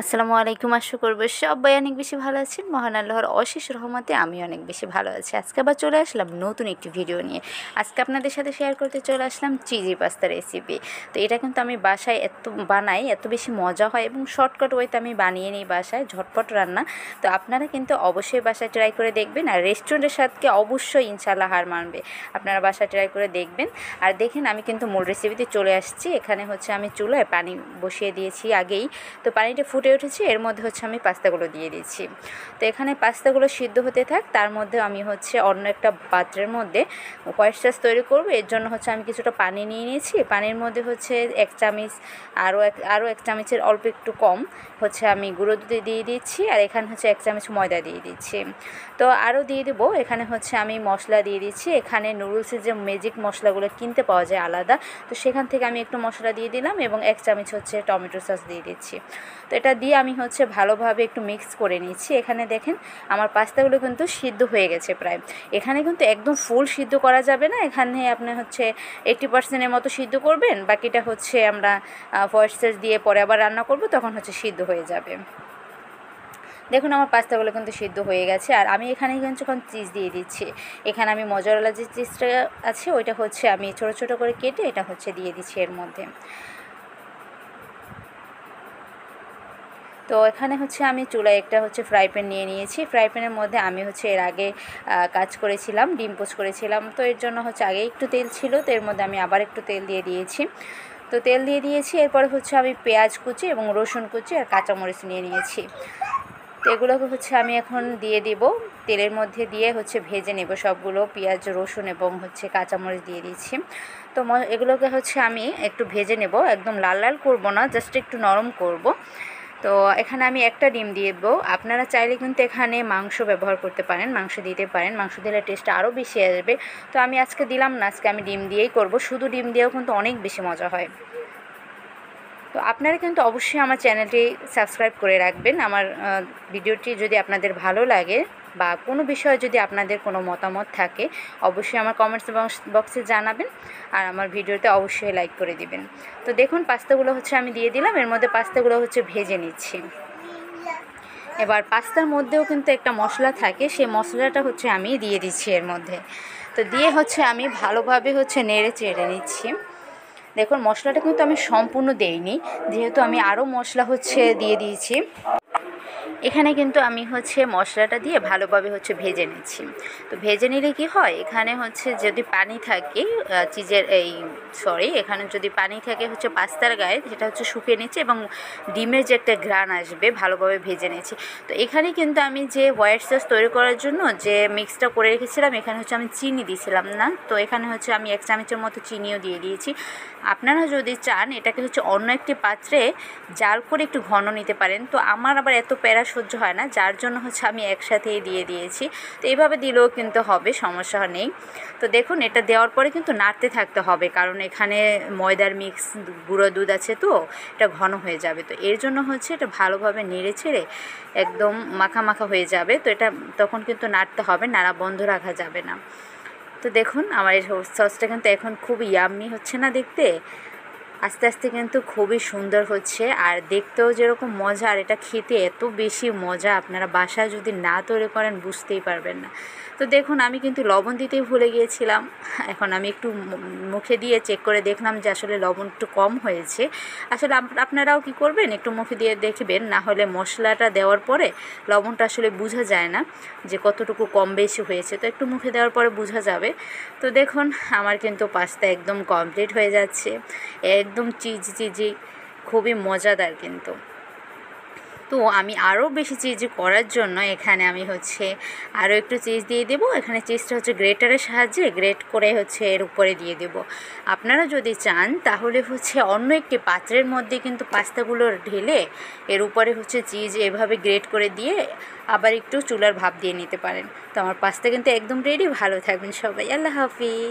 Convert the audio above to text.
আসসালামু আলাইকুম। আশা করব সবাই অনেক বেশি ভালো আছেন। মহান আল্লাহর অশেষ রহমতে আমি অনেক বেশি ভালো আছি। আজকে আবার চলে আসলাম নতুন একটি ভিডিও নিয়ে। আজকে আপনাদের সাথে শেয়ার করতে চলে আসলাম চিজি পাস্তা রেসিপি। তো এটা কিন্তু আমি বাসায় বানাই, এত বেশি মজা হয় এবং শর্টকাট ওয়েতে আমি বানিয়ে নিই বাসায়, ঝটপট রান্না। তো আপনারা কিন্তু অবশ্যই বাসায় ট্রাই করে দেখবেন, আর রেস্টুরেন্টের স্বাদকে অবশ্যই ইনশাআল্লাহ হার মানবে। আপনারা বাসায় ট্রাই করে দেখবেন। আর দেখেন আমি কিন্তু মূল রেসিপিতে চলে আসছি। এখানে হচ্ছে আমি চুলায় পানি বসিয়ে দিয়েছি আগেই। তো পানিটা ফুটে উঠেছে, এর মধ্যে হচ্ছে আমি পাস্তাগুলো দিয়ে দিচ্ছি। তো এখানে পাস্তাগুলো সিদ্ধ হতে থাক, তার মধ্যে আমি হচ্ছে অন্য একটা পাত্রের মধ্যে হোয়াইট সস তৈরি করব। এর জন্য হচ্ছে আমি কিছুটা পানি নিয়ে নিয়েছি। পানির মধ্যে হচ্ছে 1 চামচ, আরও 1 চামচের অল্প একটু কম হচ্ছে আমি গুঁড়ো দুধ দিয়ে দিচ্ছি। আর এখানে হচ্ছে 1 চামচ ময়দা দিয়ে দিচ্ছি। তো আরও দিয়ে দেবো, এখানে হচ্ছে আমি মশলা দিয়ে দিচ্ছি। এখানে নুডলসের যে ম্যাজিক মশলাগুলো কিনতে পাওয়া যায় আলাদা, তো সেখান থেকে আমি একটু মশলা দিয়ে দিলাম এবং 1 চামচ হচ্ছে টমেটো সস দিয়ে দিচ্ছি। তো এটা দিয়ে আমি হচ্ছে ভালোভাবে একটু মিক্স করে নিচ্ছি। এখানে দেখেন আমার পাস্তাগুলো কিন্তু সিদ্ধ হয়ে গেছে প্রায়। এখানে কিন্তু একদম ফুল সিদ্ধ করা যাবে না, এখানে আপনি হচ্ছে 80%-এর মতো সিদ্ধ করবেন, বাকিটা হচ্ছে আমরা হোয়াইট সস দিয়ে পরে আবার রান্না করব, তখন হচ্ছে সিদ্ধ হয়ে যাবে। দেখুন আমার পাস্তাগুলো কিন্তু সিদ্ধ হয়ে গেছে। আর আমি এখানে কিন্তু এখন চিজ দিয়ে দিচ্ছি। এখানে আমি মজারেলা যে চিজটা আছে ওইটা হচ্ছে আমি ছোটো ছোটো করে কেটে এটা হচ্ছে দিয়ে দিচ্ছি এর মধ্যে। তো এখানে হচ্ছে আমি চুলায় একটা হচ্ছে ফ্রাই প্যান নিয়ে নিয়েছি। ফ্রাই প্যানের মধ্যে আমি হচ্ছে এর আগে কাজ করেছিলাম, ডিম পোচ করেছিলাম। তো এর জন্য হচ্ছে আগে একটু তেল ছিল, তো এর মধ্যে আমি আবার একটু তেল দিয়ে দিয়েছি। তো তেল দিয়ে দিয়েছি, এরপরে হচ্ছে আমি পেঁয়াজ কুচি এবং রসুন কুচি আর কাঁচামরিচ নিয়ে নিয়েছি। তো এগুলোকে হচ্ছে আমি এখন দিয়ে দিব, তেলের মধ্যে দিয়ে হচ্ছে ভেজে নেব সবগুলো। পেঁয়াজ, রসুন এবং হচ্ছে কাঁচামরিচ দিয়ে দিচ্ছি। তো এগুলোকে হচ্ছে আমি একটু ভেজে নেব, একদম লাল লাল করব না, জাস্ট একটু নরম করব। তো এখানে আমি একটা ডিম দিয়ে দেবো। আপনারা চাইলে কিন্তু এখানে মাংস ব্যবহার করতে পারেন, মাংস দিতে পারেন, মাংস দিলে টেস্টটা আরও বেশি আসবে। তো আমি আজকে দিলাম না, আজকে আমি ডিম দিয়েই করব। শুধু ডিম দিয়েও কিন্তু অনেক বেশি মজা হয়। তো আপনারা কিন্তু অবশ্যই আমার চ্যানেলটি সাবস্ক্রাইব করে রাখবেন। আমার ভিডিওটি যদি আপনাদের ভালো লাগে বা কোনো বিষয়ে যদি আপনাদের কোনো মতামত থাকে, অবশ্যই আমার কমেন্টস বক্সে জানাবেন। আর আমার ভিডিওতে অবশ্যই লাইক করে দিবেন। তো দেখুন পাস্তাগুলো হচ্ছে আমি দিয়ে দিলাম, এর মধ্যে পাস্তাগুলো হচ্ছে ভেজে নিচ্ছি। এবার পাস্তার মধ্যেও কিন্তু একটা মশলা থাকে, সেই মশলাটা হচ্ছে আমি দিয়ে দিচ্ছি এর মধ্যে। তো দিয়ে হচ্ছে আমি ভালোভাবে হচ্ছে নেড়ে চেড়ে নিচ্ছি। দেখুন মশলাটা কিন্তু আমি সম্পূর্ণ দেইনি, যেহেতু আমি আরও মশলা হচ্ছে দিয়ে দিয়েছি। এখানে কিন্তু আমি হচ্ছে মশলাটা দিয়ে ভালোভাবে হচ্ছে ভেজে নিচ্ছি। তো ভেজে নিলে কি হয়, এখানে হচ্ছে যদি পানি থাকে এখানে যদি পানি থাকে হচ্ছে পাস্তার গায়ে, সেটা হচ্ছে শুকিয়ে নিচ্ছে এবং ডিমের যে একটা ঘ্রাণ আসবে, ভালোভাবে ভেজে নিচ্ছি। তো এখানে কিন্তু আমি যে হোয়াইট সস তৈরি করার জন্য যে মিক্সটা করে রেখেছিলাম, এখানে হচ্ছে আমি চিনি দিয়েছিলাম না। তো এখানে হচ্ছে আমি 1 চামচের মতো চিনিও দিয়ে দিয়েছি। আপনারা যদি চান এটাকে হচ্ছে অন্য একটি পাত্রে জাল করে একটু ঘন নিতে পারেন। তো আমার আবার এত প্যারা সহ্য হয় না, যার জন্য হচ্ছে আমি একসাথেই দিয়ে দিয়েছি। তো এইভাবে দিলেও কিন্তু হবে, সমস্যা নেই। তো দেখুন এটা দেওয়ার পরে কিন্তু নাড়তে থাকতে হবে, কারণ এখানে ময়দার মিক্স গুঁড়ো দুধ আছে, তো এটা ঘন হয়ে যাবে। তো এর জন্য হচ্ছে এটা ভালোভাবে নেড়ে ছেড়ে একদম মাখা মাখা হয়ে যাবে। তো এটা তখন কিন্তু নাড়তে হবে, নাড়া বন্ধ রাখা যাবে না। তো দেখুন আমার এই সসটা কিন্তু এখন খুব ইয়াম্মি হচ্ছে না দেখতে, আস্তে আস্তে কিন্তু খুবই সুন্দর হচ্ছে। আর দেখতেও যেরকম মজা, আর এটা খেতে এত বেশি মজা, আপনারা বাসায় যদি না তৈরি করেন বুঝতেই পারবেন না। তো দেখুন আমি কিন্তু লবণ দিতেই ভুলে গিয়েছিলাম। এখন আমি একটু মুখে দিয়ে চেক করে দেখলাম যে আসলে লবণ একটু কম হয়েছে। আসলে আপনারাও কি করবেন, একটু মুখে দিয়ে দেখবেন, না হলে মশলাটা দেওয়ার পরে লবণটা আসলে বোঝা যায় না যে কতটুকু কম বেশি হয়েছে। তো একটু মুখে দেওয়ার পরে বোঝা যাবে। তো দেখুন আমার কিন্তু পাস্তা একদম কমপ্লিট হয়ে যাচ্ছে, একদম চিজি খুবই মজাদার কিন্তু। তো আমি আরও বেশি চিজ করার জন্য এখানে আমি হচ্ছে আরও একটু চিজ দিয়ে দেবো। এখানে চিজটা হচ্ছে গ্রেটারের সাহায্যে গ্রেট করে হচ্ছে এর উপরে দিয়ে দেব। আপনারা যদি চান তাহলে হচ্ছে অন্য একটি পাত্রের মধ্যে কিন্তু পাস্তাগুলো ঢেলে এর উপরে হচ্ছে চিজ এভাবে গ্রেট করে দিয়ে আবার একটু চুলার ভাপ দিয়ে নিতে পারেন। তো আমার পাস্তা কিন্তু একদম রেডি। ভালো থাকবেন সবাই, আল্লাহ হাফিজ।